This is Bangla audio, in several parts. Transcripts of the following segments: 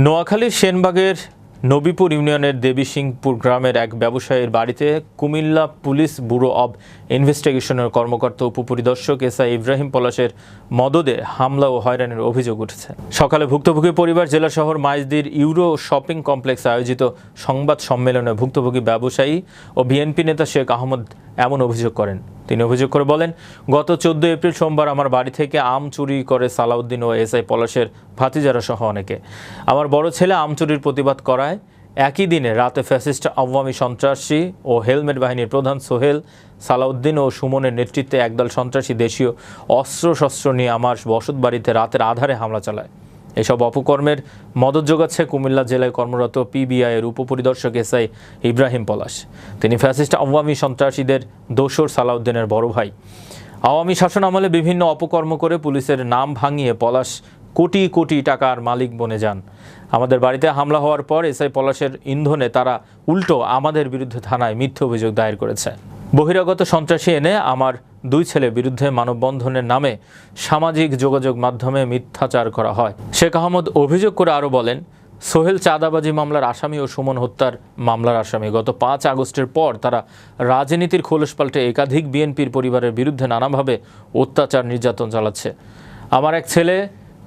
নোয়াখালীর সেনবাগের নবীপুর ইউনিয়নের দেবীসিংপুর গ্রামের এক ব্যবসায়ীর বাড়িতে কুমিল্লা পুলিশ ব্যুরো অব ইনভেস্টিগেশনের কর্মকর্তা উপপরিদর্শক এসআই ইব্রাহিম পলাশের মদদে হামলা ও হয়রানির অভিযোগ উঠেছে। সকালে ভুক্তভোগী পরিবার জেলা শহর মাইজদির ইউরো শপিং কমপ্লেক্সে আয়োজিত সংবাদ সম্মেলনে ভুক্তভোগী ব্যবসায়ী ও বিএনপি নেতা শেখ আহমদ এমন অভিযোগ করেন। তিনি অভিযোগ করে বলেন, গত 14 এপ্রিল সোমবার আমার বাড়ি থেকে আম চুরি করে সালাউদ্দিন ও এসআই পলাশের ভাতিজারা সহ অনেকে। আমার বড় ছেলে আম চুরির প্রতিবাদ করায় একই দিনে রাতে ফ্যাসিস্ট আওয়ামী সন্ত্রাসী ও হেলমেট বাহিনীর প্রধান সোহেল, সালাউদ্দিন ও সুমনের নেতৃত্বে একদল সন্ত্রাসী দেশীয় অস্ত্রশস্ত্র নিয়ে আমার বসতবাড়িতে রাতের আধারে হামলা চালায়। এসব অপকর্মের মদত যোগাচ্ছে কুমিল্লা জেলায় কর্মরত পিবিআইয়ের উপপরিদর্শক এসআই ইব্রাহিম পলাশ। তিনি ফ্যাসিস্ট আওয়ামী সন্ত্রাসীদের দোসর সালাউদ্দিনের বড় ভাই। আওয়ামী শাসন আমলে বিভিন্ন অপকর্ম করে পুলিশের নাম ভাঙিয়ে পলাশ কোটি কোটি টাকার মালিক বনে যান। আমাদের বাড়িতে হামলা হওয়ার পর এসআই পলাশের ইন্ধনে তারা উল্টো আমাদের বিরুদ্ধে থানায় মিথ্যা অভিযোগ দায়ের করেছে। বহিরাগত সন্ত্রাসী এনে আমার 2 ছেলের বিরুদ্ধে মানববন্ধনের নামে সামাজিক যোগাযোগ মাধ্যমে মিথ্যাচার করা হয়। শেখ আহমদ অভিযোগ করে আরও বলেন, সোহেল চাঁদাবাজি মামলার আসামি ও সুমন হত্যার মামলার আসামি। গত 5 আগস্টের পর তারা রাজনীতির খোলস পাল্টে একাধিক বিএনপির পরিবারের বিরুদ্ধে নানাভাবে অত্যাচার নির্যাতন চালাচ্ছে। আমার এক ছেলে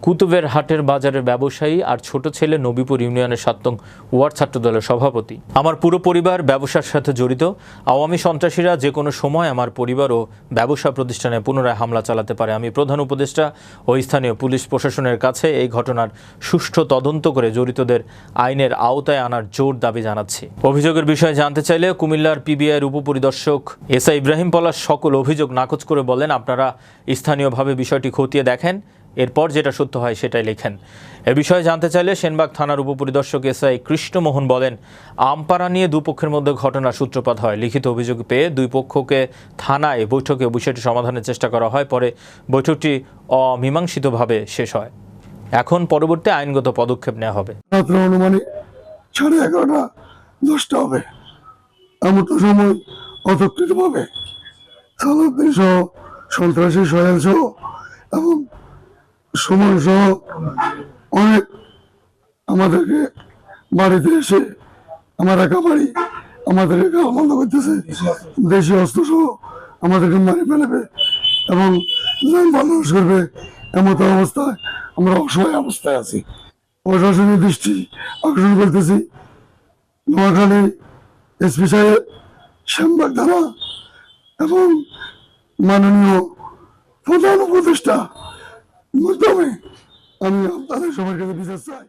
কুতুবের হাটের বাজারের ব্যবসায়ী আর ছোট ছেলে নবীপুর ইউনিয়নের 7 নং ওয়ার্ড ছাত্রদলের সভাপতি। আমার পুরো পরিবার ব্যবসার সাথে জড়িত। আওয়ামী সন্ত্রাসীরা যে কোনো সময় আমার পরিবার ও ব্যবসা প্রতিষ্ঠানে পুনরায় হামলা চালাতে পারে। আমি প্রধান উপদেষ্টা ও স্থানীয় পুলিশ প্রশাসনের কাছে এই ঘটনার সুষ্ঠু তদন্ত করে জড়িতদের আইনের আওতায় আনার জোর দাবি জানাচ্ছি। অভিযোগের বিষয়ে জানতে চাইলে কুমিল্লার পিবিআইয়ের উপপরিদর্শক এসআই ইব্রাহিম পলাশ সকল অভিযোগ নাকচ করে বলেন, আপনারা স্থানীয়ভাবে বিষয়টি খতিয়ে দেখেন, এরপর যেটা সত্য হয় সেটাই লেখেন। এ বিষয়ে জানতে চাইলে সেনবাগ থানার উপপরিদর্শক এসআই কৃষ্ণমোহন বলেন, আমপাড়া নিয়ে দুপক্ষের মধ্যে ঘটনার সূত্রপাত হয়। লিখিত অভিযোগ পেয়ে 2 পক্ষকে থানায় বৈঠকে বিষয়টি সমাধানের চেষ্টা করা হয়। পরে বৈঠকটি অমীমাংসিতভাবে শেষ হয়। এখন পরবর্তী আইনগত পদক্ষেপ নেওয়া হবে। অনুমানিক 11:30 10টা হবে। এমনটা সময় অতর্কিতভাবে সালাউদ্দিন সহ সন্ত্রাসী সোহেল সহ এবং সুমন সহ অনেক আমাদেরকে বাড়িতে এসে আমার একা বাড়ি আমাদেরকে গাল বন্ধ করতেছে, দেশি অস্ত্র সহ আমাদেরকে মারি ফেলবে এবং বদমাশ করবে। এমত অবস্থায় আমরা অসহায় অবস্থায় আছি। প্রশাসনের দৃষ্টি আকর্ষণ করতেছি, নোয়াখালী এসপি সাহেব, সেনবাগ থানা এবং মাননীয় প্রধান উপদেষ্টা মাধ্যমে আমি আপনাদের সবার কাছে বিচার চাই।